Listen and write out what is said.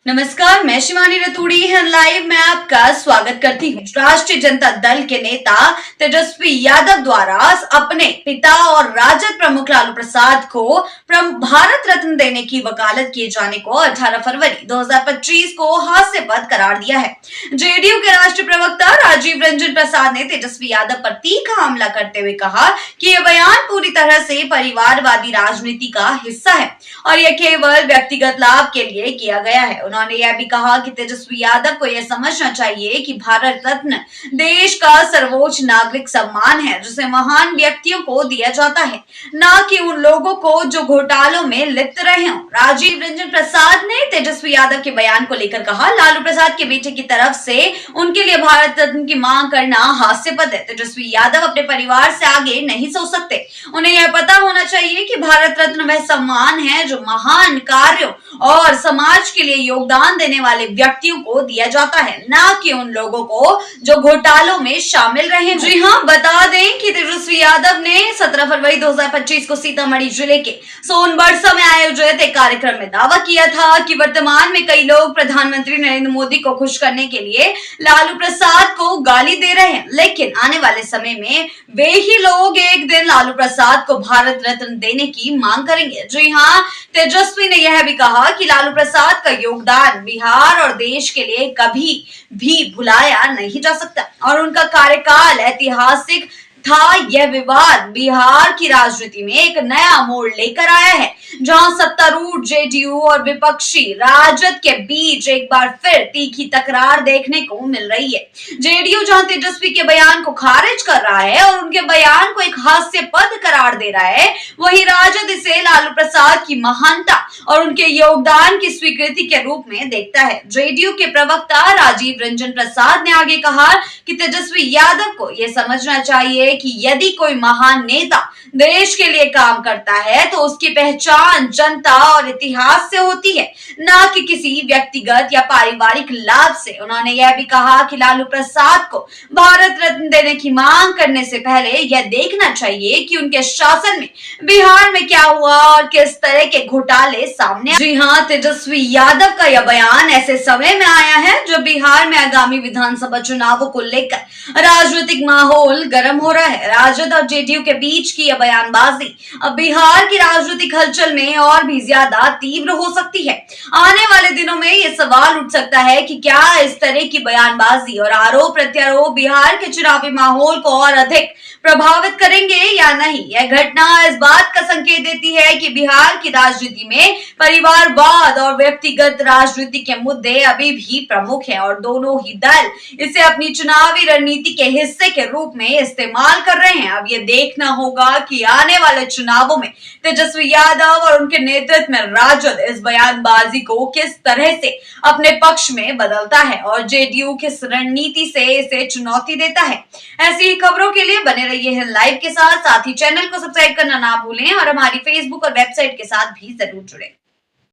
नमस्कार, मैं शिवानी रतूड़ी लाइव में आपका स्वागत करती हूँ। राष्ट्रीय जनता दल के नेता तेजस्वी यादव द्वारा अपने पिता और राजद प्रमुख लालू प्रसाद को भारत रत्न देने की वकालत किए जाने को 18 फरवरी 2025 को हास्यास्पद करार दिया है। जेडीयू के राष्ट्रीय प्रवक्ता राजीव रंजन प्रसाद ने तेजस्वी यादव पर तीखा हमला करते हुए कहा कि यह बयान पूरी तरह से परिवारवादी राजनीति का हिस्सा है और यह केवल व्यक्तिगत लाभ के लिए किया गया है। उन्होंने यह भी कहा कि तेजस्वी यादव को यह समझना चाहिए कि भारत रत्न देश का सर्वोच्च नागरिक सम्मान है जिसे महान व्यक्तियों को दिया जाता है, न कि उन लोगों को जो घोटालों में लिप्त रहे हों। राजीव रंजन प्रसाद ने तेजस्वी यादव के बयान को लेकर कहा, लालू प्रसाद के बेटे की तरफ से उनके लिए भारत रत्न की मांग करना हास्यास्पद है। तेजस्वी यादव अपने परिवार से आगे नहीं सोच सकते। उन्हें यह पता होना चाहिए कि भारत रत्न वह सम्मान है जो महान कार्यों और समाज के लिए योगदान देने वाले व्यक्तियों को दिया जाता है, न कि उन लोगों को जो घोटालों में शामिल रहे। जी हाँ, बता दें कि तेजस्वी यादव ने 17 फरवरी 2025 को सीतामढ़ी जिले के सोनबरसा में आयोजित एक कार्यक्रम में दावा किया था कि वर्तमान में कई लोग प्रधानमंत्री नरेंद्र मोदी को खुश करने के लिए लालू प्रसाद को गाली दे रहे हैं, लेकिन आने वाले समय में वे ही लोग एक दिन लालू प्रसाद को भारत रत्न देने की मांग करेंगे। जी हाँ, तेजस्वी ने यह भी कहा कि लालू प्रसाद का योगदान बिहार और देश के लिए कभी भी भुलाया नहीं जा सकता और उनका कार्यकाल ऐतिहासिक था। यह विवाद बिहार की राजनीति में एक नया मोड़ लेकर आया है, जहां सत्तारूढ़ जेडीयू और विपक्षी राजद के बीच एक बार फिर तीखी तकरार देखने को मिल रही है। जेडीयू जहां तेजस्वी के बयान को खारिज कर रहा है और उनके बयान को एक हास्यास्पद करार दे रहा है, वहीं राजद इसे लालू प्रसाद की महानता और उनके योगदान की स्वीकृति के रूप में देखता है। जेडीयू के प्रवक्ता राजीव रंजन प्रसाद ने आगे कहा कि तेजस्वी यादव को यह समझना चाहिए कि यदि कोई महान नेता देश के लिए काम करता है तो उसकी पहचान जनता और इतिहास से होती है, न कि किसी व्यक्तिगत या पारिवारिक लाभ से। उन्होंने यह भी कहा कि लालू प्रसाद को भारत रत्न देने की मांग करने से पहले यह देखना चाहिए कि उनके शासन में बिहार में क्या हुआ और किस तरह के घोटाले सामने। जी हाँ, तेजस्वी यादव का यह बयान ऐसे समय में आया है जब बिहार में आगामी विधानसभा चुनावों को लेकर राजनीतिक माहौल गर्म हो रहा है। राजद और जेडीयू के बीच की यह बयानबाजी अब बिहार की राजनीतिक हलचल में और भी ज्यादा तीव्र हो सकती है। आने वाले दिनों में यह सवाल उठ सकता है कि क्या इस तरह की बयानबाजी और आरोप प्रत्यारोप बिहार के चुनावी माहौल को और अधिक प्रभावित करेंगे या नहीं। यह घटना इस बात का संकेत देती है कि बिहार की राजनीति में परिवारवाद और व्यक्तिगत राजनीति के मुद्दे अभी भी प्रमुख हैं और दोनों ही दल इसे अपनी चुनावी रणनीति के हिस्से के रूप में इस्तेमाल कर रहे हैं। अब यह देखना होगा कि आने वाले चुनावों में तेजस्वी यादव और उनके नेतृत्व में राजद इस बयानबाजी को किस तरह से अपने पक्ष में बदलता है और जेडीयू किस रणनीति से इसे चुनौती देता है। ऐसी ही खबरों के लिए बने रहिए हैं लाइव के साथ ही चैनल को सब्सक्राइब करना ना भूलें और हमारी फेसबुक और वेबसाइट के साथ भी जरूर जुड़ें।